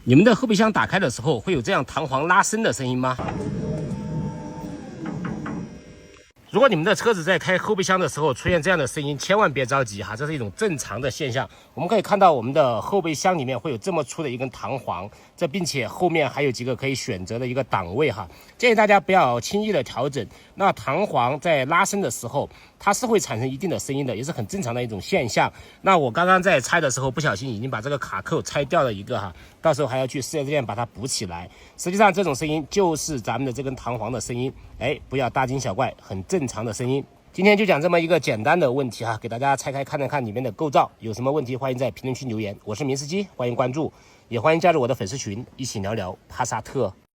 你们的后备箱打开的时候会有这样弹簧拉伸的声音吗？如果你们的车子在开后备箱的时候出现这样的声音，千万别着急哈，这是一种正常的现象。我们可以看到我们的后备箱里面会有这么粗的一根弹簧，并且后面还有几个可以选择的一个档位哈。建议大家不要轻易的调整。那弹簧在拉伸的时候，它是会产生一定的声音的，也是很正常的一种现象。那我刚刚在拆的时候不小心已经把这个卡扣拆掉了一个哈，到时候还要去4S店把它补起来。实际上这种声音就是咱们的这根弹簧的声音，不要大惊小怪，很正常的声音。今天就讲这么一个简单的问题哈，给大家拆开看看里面的构造，有什么问题欢迎在评论区留言。我是明司机，欢迎关注，也欢迎加入我的粉丝群，一起聊聊帕萨特。